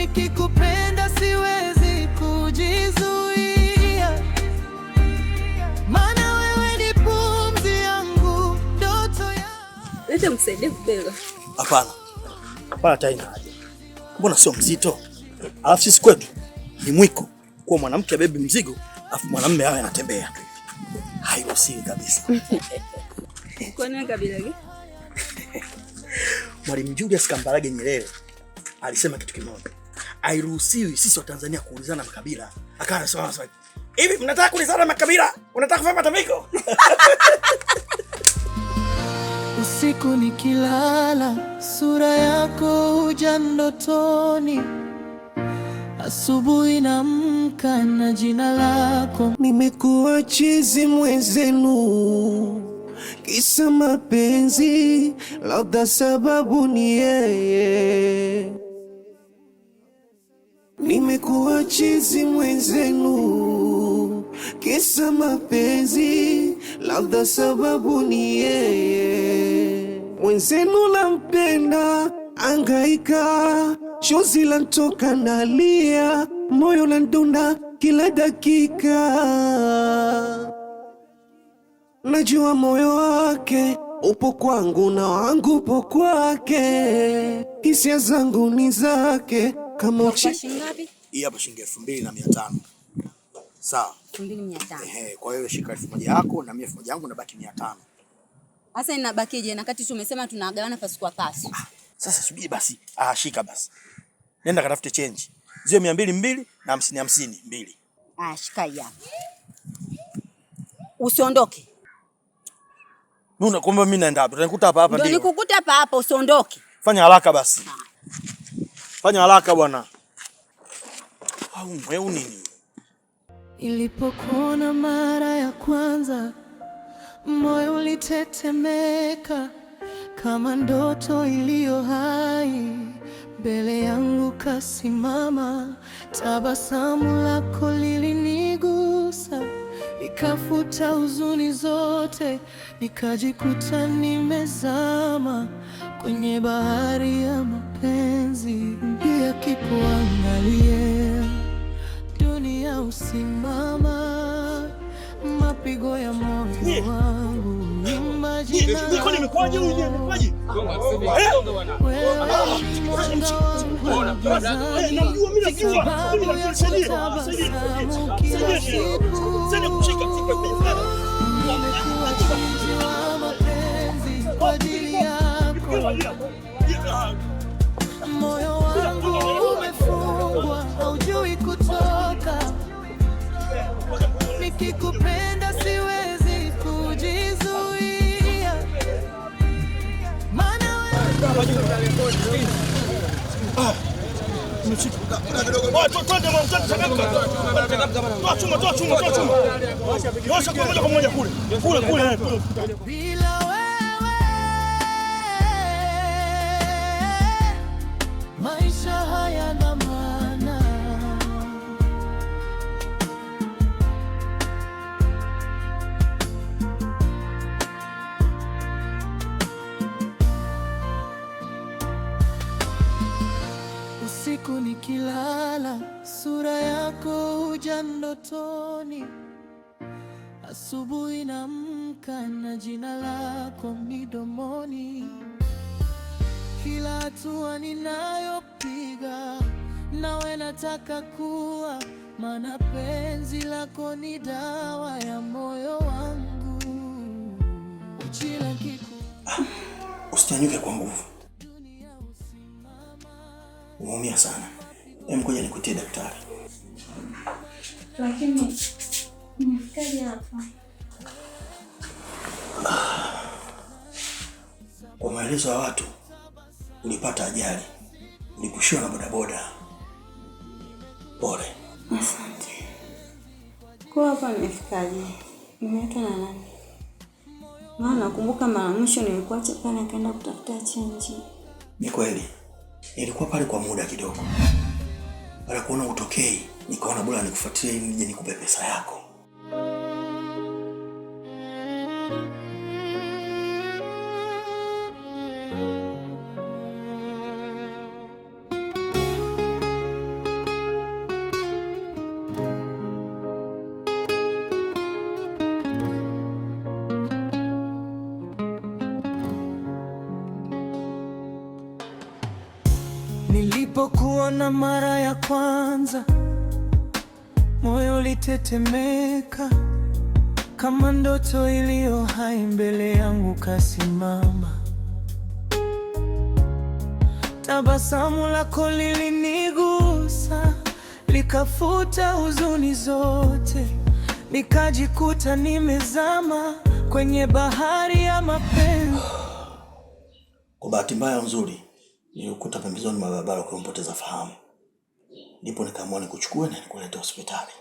nikikupenda siwezi kujizuia, maana wewe ni pumzi yangu, ndoto yangu. Leta msaidie kubeba. Hapana. Hapana Taina. Mbona sio mzito? Alafu sisi kwetu ni mwiko kwa mwanamke abebe mzigo afu mwanamume awe anatembea. Hairuhusiwi kabisa. Kwa nini kabila gani? Mwalimu Julius Kambarage Nyerere alisema kitu kimoja. Hairuhusiwi sisi wa Tanzania kuulizana makabila. Akawa anasema hivi, mnataka kuulizana makabila? Unataka kufanya matambiko? Usiku nikilala, sura yako huja ndotoni. Asubuhi naamka na jina lako. Nimekuwa chizi mwenzenu, kisa mapenzi, labda sababu ni yeye. Nimekuwa chizi mwenzenu, kisa mapenzi, labda sababu ni yeye. Mwenzenu nampenda, angaika, chozi lanitoka nalia, moyo unadunda kila dakika. Najua moyo wake upo kwangu na wangu upo kwake, hisia zangu ni zake. Kama Shingapi? Hii hapa shilingi 2500. Sawa. 2500. Kwa hiyo shika 1000 yako na mimi 1000 yangu na baki 500. Sasa inabakije na kati tumesema tunagawana pasi kwa pasi. Sasa subiri basi. Shika basi. Nenda katafute change. Zio 200 na 50 mbili. Shika hapa. Usiondoke. Mimi nakwambia mimi naenda hapa. Utanikuta hapa ndio. Ndio nikukuta hapa usiondoke. Fanya haraka basi. Fanya haraka bwana. Au nini? Nilipokuona mara ya kwanza, moyo ulitetemeka kama ndoto iliyo hai. Mbele yangu kasimama, tabasamu lako lilinigusa, ikafuta huzuni zote, nikajikuta nimezama kwenye bahari ya mapenzi. Yakikuangalia dunia usimama, mapigo ya moyo wangu imajina. Niko nimekwaje huyu ndiye nimekwaje? Namjua mimi najua. Kwa ajili yako moyo wangu umefungwa, haujui kutoka. Nikikupenda siwezi kujizuia, maana wewe bila wewe maisha hayana maana. Usiku nikilala, sura yako huja ndotoni. Asubuhi naamka na jina lako midomoni. Kila hatua ninayopiga nawe nataka kuwa, maana penzi lako ni dawa ya moyo wangu. Uchila kiku Usinyanyuke kwa nguvu. Umeumia sana. Ngoja nikutie daktari. Lakini nimefikaje hapa? Kwa maelezo ya watu, ulipata ajali. Ulipushiwa na bodaboda. Pole. Asante. Kwa hapa nimefikaje? Nimeitwa na nani? Maana nakumbuka mara mwisho nilikuacha pale nikaenda kutafuta change. Ni kweli. Nilikuwa pale kwa muda kidogo. Baada kuona utokei, nikaona bora nikufuatilie ili nije nikupe pesa yako. Nilipokuona mara ya kwanza, moyo ulitetemeka kama ndoto iliyo hai. Mbele yangu kasimama, tabasamu lako lilinigusa, likafuta huzuni zote. Nikajikuta nimezama kwenye bahari ya mapenzi. Kwa bahati mbaya nzuri, nilikuta pembezoni mwa barabara ukiwa umepoteza fahamu. Ndipo nikaamua nikuchukue na nikulete hospitali.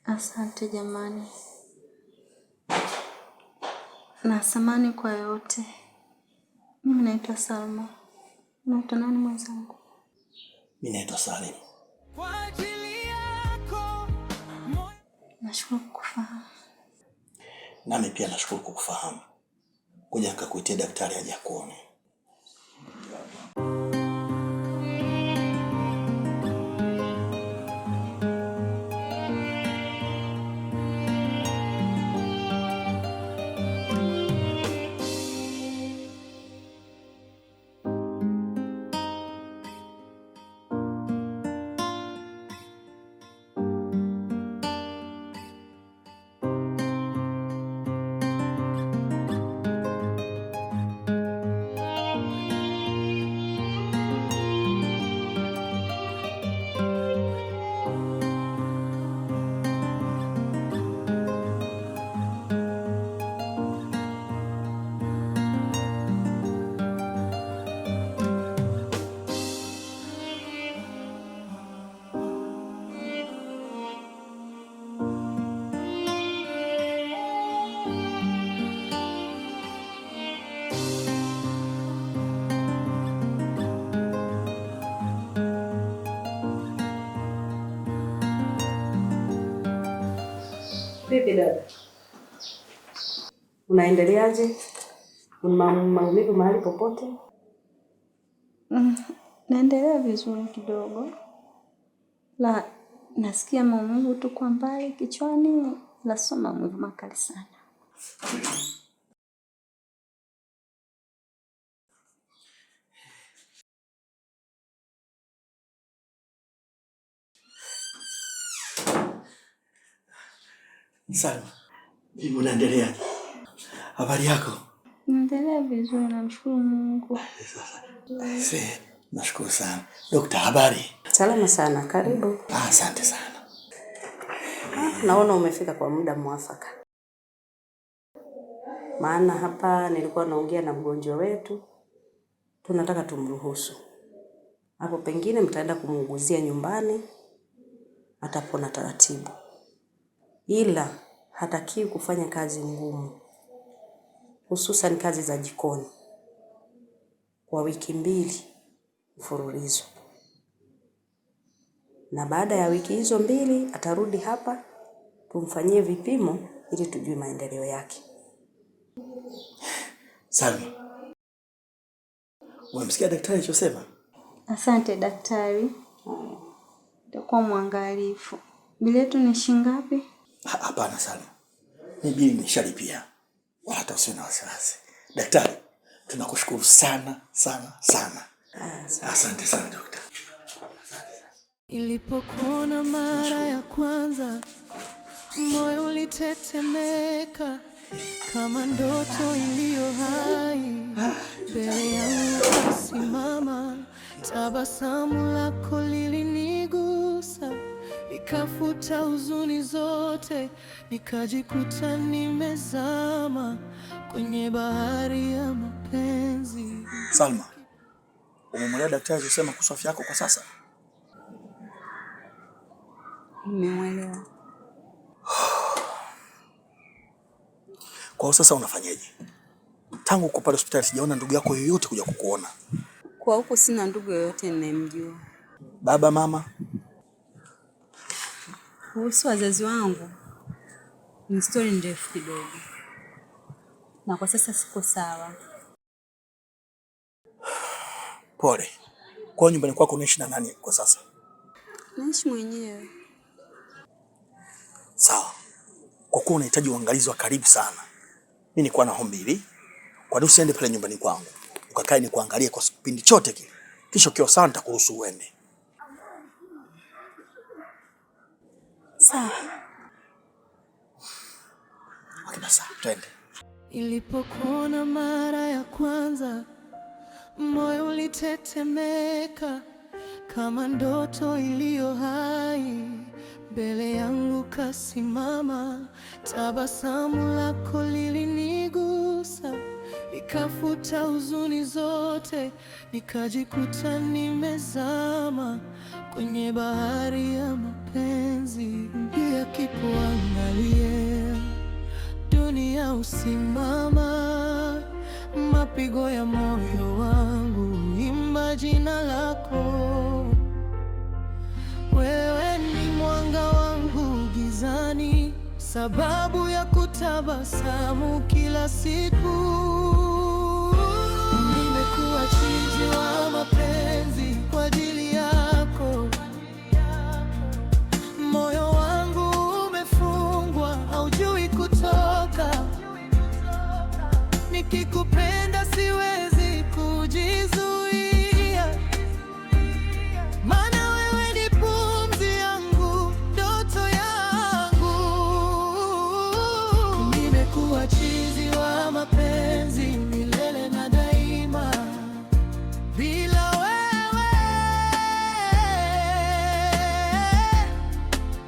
Asante jamani, na samahani kwa yote. Mimi naitwa Salma. Naitwa nani mwenzangu? Mimi naitwa Salim. Kwa ajili yako Nashukuru kukufahamu. Nami pia nashukuru kukufahamu. Ngoja nikakuitie daktari aje akuone. Vipi dada? Unaendeleaje? Una maumivu mahali popote? Naendelea vizuri kidogo. La, nasikia maumivu tu kwa mbali kichwani, la sio maumivu makali sana. Salma, vipi unaendelea? Habari yako? Naendelea vizuri, namshukuru Mungu. Nashukuru sana. Dokta, habari? Salama sana, karibu. Asante sana. Naona umefika kwa muda mwafaka. Maana hapa nilikuwa naongea na mgonjwa wetu. Tunataka tumruhusu. Hapo pengine mtaenda kumuuguzia nyumbani, atapona taratibu. Ila hatakiwi kufanya kazi ngumu, hususan kazi za jikoni, kwa wiki 2 mfululizo. Na baada ya wiki hizo 2 atarudi hapa tumfanyie vipimo ili tujue maendeleo yake. Salma, umemsikia daktari alichosema? Asante daktari. Nitakuwa mwangalifu. Bili yetu ni shilingi ngapi? Hapana Salma, ni bili nishalipia. Wala hata usiwe na wasiwasi. Daktari, tunakushukuru sana sana sana. Asante sana daktari. Nilipokuona mara ya kwanza, moyo ulitetemeka kama ndoto iliyo hai. Mbele yangu kasimama, tabasamu lako lilinigusa, likafuta huzuni zote. Nikajikuta nimezama kwenye bahari ya mapenzi. Salma, umemwelewa daktari alisema kuhusu afya yako kwa sasa? Nimeelewa. Kwa sasa unafanyaje? Tangu uko pale hospitali sijaona ndugu yako yoyote kuja kukuona. Kwa huko sina ndugu yoyote ninayemjua. Baba, mama? Kuhusu wazazi wangu ni story ndefu kidogo. Na kwa sasa siko sawa. Pole. Kwa nyumbani kwako unaishi na nani kwa sasa? Naishi mwenyewe. Sawa. Kwa kuwa unahitaji uangalizi wa karibu sana, mimi nilikuwa na ombi hili. Kwa nini usiende pale nyumbani kwangu? ukakae ni kuangalia kwa kipindi chote kile. Kisha ukiwa sawa nitakuruhusu uende. Sawa. Okay, sawa, twende. Nilipokuona mara ya kwanza, moyo ulitetemeka kama ndoto iliyo hai. Mbele yangu kasimama, tabasamu lako lilinigusa, nikafuta huzuni zote, nikajikuta nimezama kwenye bahari ya mapenzi. Yakikuangalia dunia usimama, mapigo ya moyo wangu imba jina lako. Wewe ni mwanga wangu gizani, sababu ya kutabasamu kila siku. Nimekuwa chizi wa mapenzi kwa ajili yako. Moyo wangu umefungwa, haujui kutoka. Nikikupenda siwezi kujizuia, maana wewe ni pumzi yangu, ndoto yangu. Nimekuwa chizi wa mapenzi milele na daima. Bila wewe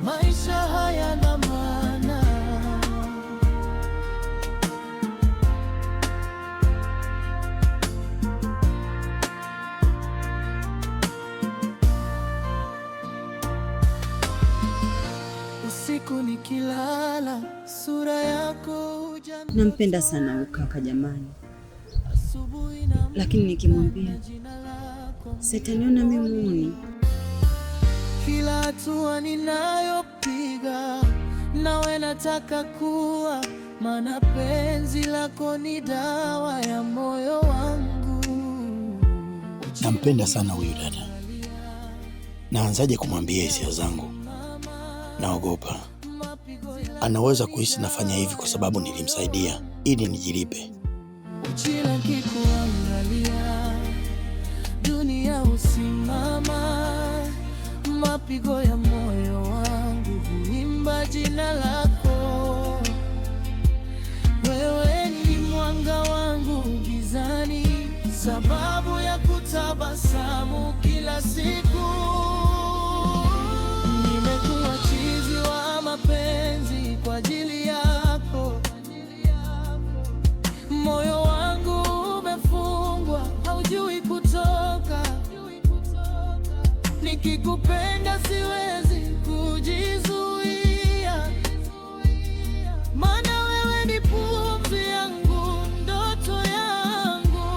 maisha hayana maana. Usiku nikilala, sura yako hujani. Nampenda sana huyu kaka jamani, lakini nikimwambia sitaniona mimi muuni. Kila hatua ninayopiga nawe nataka kuwa, maana penzi lako ni dawa ya moyo wangu. Nampenda sana huyu dada. Naanzaje kumwambia hisia zangu? Naogopa. Anaweza kuhisi nafanya hivi kwa sababu nilimsaidia ili nijilipe. Kila nikikuangalia dunia usimama, mapigo ya moyo wangu huimba jina lako. Wewe ni mwanga wangu gizani, sababu ya kutabasamu kila siku. Nimekuwa chizi wa mapenzi kwa ajili yako. Moyo wangu umefungwa, haujui kutoka. Nikikupenda siwezi kujizuia, maana wewe ni pumzi yangu, ndoto yangu.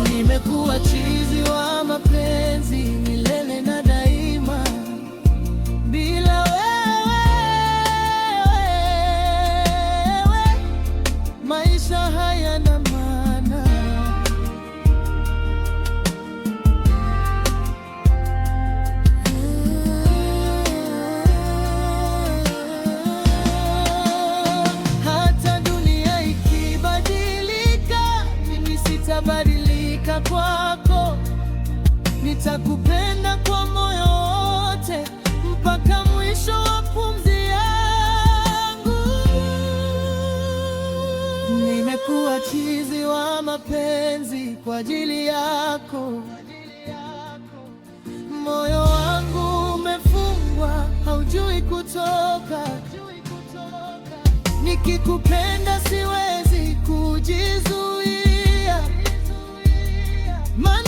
Nimekuwa chizi wa mapenzi milele na daima. Bila wewe maisha hayana maana. Hata dunia ikibadilika, mimi sitabadilika kwako. Nitakupenda kwa moyo wote mpaka mwisho wa pumzi yangu. Nimekuwa chizi wa mapenzi kwa ajili yako. Moyo wangu umefungwa, haujui kutoka. Nikikupenda siwezi kujizuia, maana